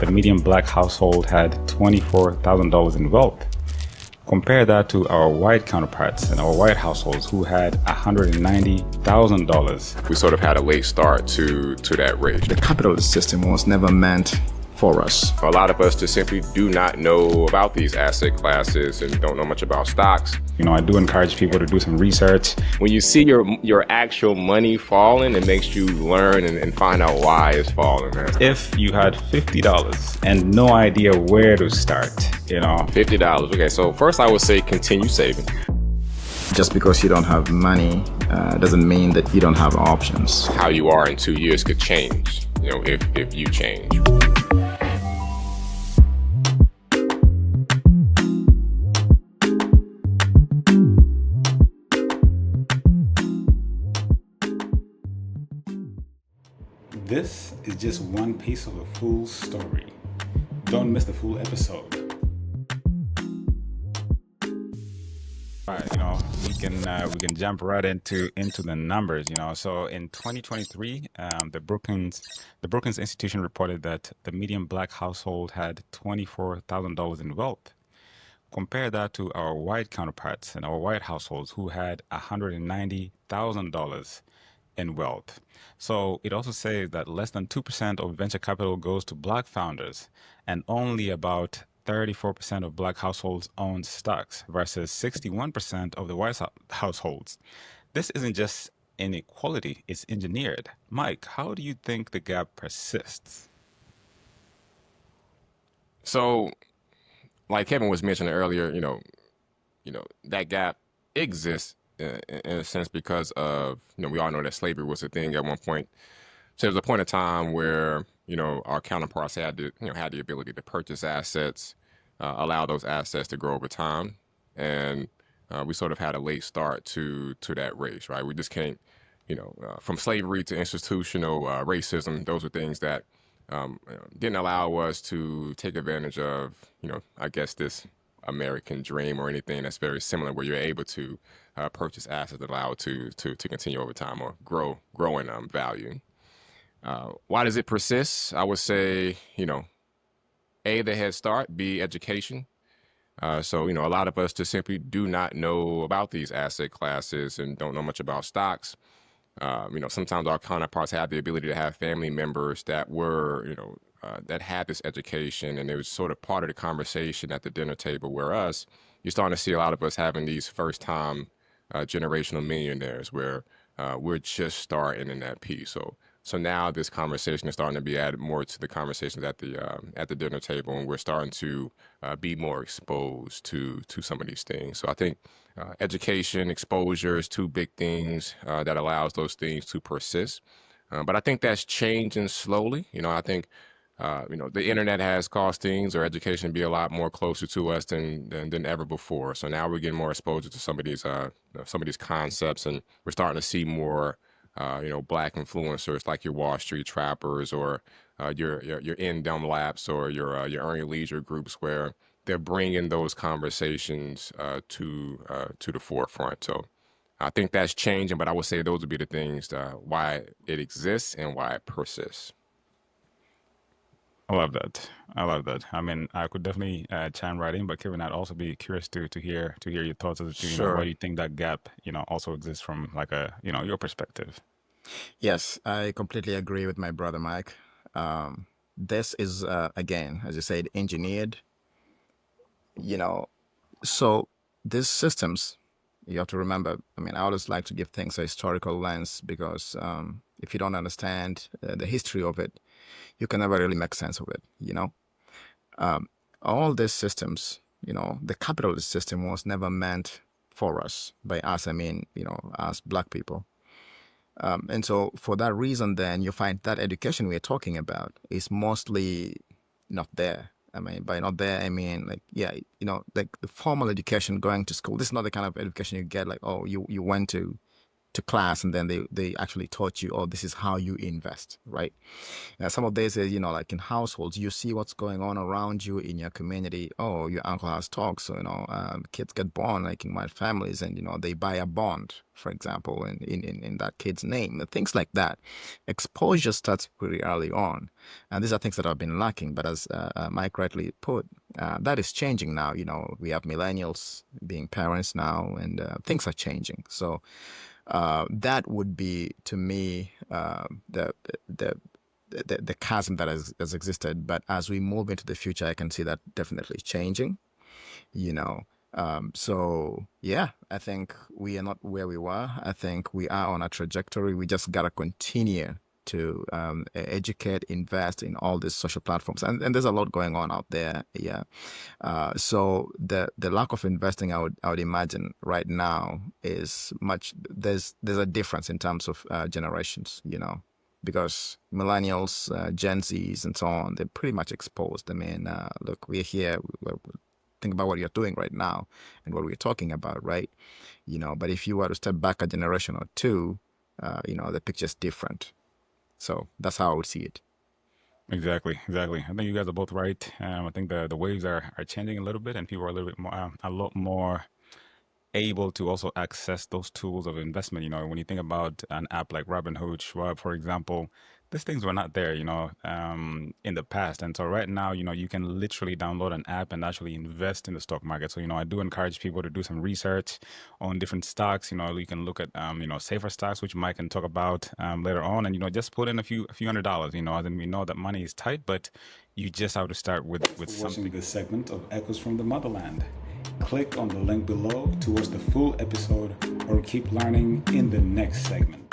The median black household had $24,000 in wealth. Compare that to our white counterparts in our white households who had $190,000. We sort of had a late start to that race. The capitalist system was never meant for us. A lot of us just simply do not know about these asset classes and don't know much about stocks. I do encourage people to do some research. When you see your actual money falling, it makes you learn and find out why it's falling, man. If you had $50 and no idea where to start, $50. Okay, so first I would say continue saving. Just because you don't have money doesn't mean that you don't have options. How you are in 2 years could change, if you change. This is just one piece of a full story. Don't miss the full episode. We can jump right into the numbers. So in 2023, the Brookings Institution reported that the median black household had $24,000 in wealth. Compare that to our white counterparts in our white households who had $190,000 in wealth. So it also says that less than 2% of venture capital goes to black founders, and only about 34% of black households own stocks versus 61% of the white households. This isn't just inequality, it's engineered. Mike, how do you think the gap persists? So, like Kevin was mentioning earlier, that gap exists in a sense because of, we all know that slavery was a thing at one point. So there was a point in time where, our counterparts had the ability to purchase assets, allow those assets to grow over time. And we sort of had a late start to that race, right? We just can't, from slavery to institutional racism, those were things that didn't allow us to take advantage of, I guess this American dream or anything that's very similar where you're able to purchase assets that allow it to continue over time or grow in value. Why does it persist? I would say, A, the head start, B, education. So, a lot of us just simply do not know about these asset classes and don't know much about stocks. Sometimes our counterparts have the ability to have family members that were, that had this education, and it was sort of part of the conversation at the dinner table. Whereas you're starting to see a lot of us having these first-time generational millionaires where we're just starting in that piece. So now this conversation is starting to be added more to the conversations at the dinner table, and we're starting to be more exposed to some of these things. So I think education, exposure is two big things that allows those things to persist. But I think that's changing slowly. I think the internet has caused things or education to be a lot more closer to us than ever before. So now we're getting more exposure to some of these concepts, and we're starting to see more black influencers like your Wall Street trappers or your in dumb laps or your earn your leisure groups where they're bringing those conversations to the forefront. So I think that's changing, but I would say those would be the things why it exists and why it persists. I love that. I mean, I could definitely chime right in, but Kevin, I'd also be curious to hear your thoughts as to Sure. why you think that gap, also exists from like your perspective. Yes, I completely agree with my brother Mike. This is again, as you said, engineered. So these systems, you have to remember. I mean, I always like to give things a historical lens because if you don't understand the history of it, you can never really make sense of it. All these systems, the capitalist system was never meant for us. By us, I mean, as black people. And so for that reason, then you find that education we're talking about is mostly not there. I mean, by not there, I mean, like the formal education, going to school. This is not the kind of education you get like, oh, you went to to class, and then they actually taught you, oh, this is how you invest, right? Some of these, like in households, you see what's going on around you in your community. Oh, your uncle has talks, so kids get born like in my families, and they buy a bond, for example, in that kid's name. Things like that. Exposure starts pretty early on, and these are things that have been lacking. But as Mike rightly put, that is changing now. We have millennials being parents now, and things are changing. So that would be, to me, the the chasm that has existed. But as we move into the future, I can see that definitely changing. You know, so yeah, I think we are not where we were. I think we are on a trajectory. We just gotta continue to educate, invest in all these social platforms, and there's a lot going on out there. Yeah, so the lack of investing, I would imagine right now is much. There's a difference in terms of generations. Because millennials, Gen Zs, and so on, they're pretty much exposed. I mean, look, we're here. Think about what you're doing right now and what we're talking about, right? But if you were to step back a generation or two, the picture's different. So that's how I would see it. Exactly, exactly. I think you guys are both right. I think the waves are changing a little bit, and people are a little bit more, a lot more able to also access those tools of investment. When you think about an app like Robinhood, Schwab, for example, these things were not there, in the past. And so right now, you can literally download an app and actually invest in the stock market. So, I do encourage people to do some research on different stocks. You can look at, safer stocks, which Mike can talk about later on. And, just put in a few $100, as in we know that money is tight, but you just have to start with something. Watching this segment of Echoes from the Motherland. Click on the link below to watch the full episode or keep learning in the next segment.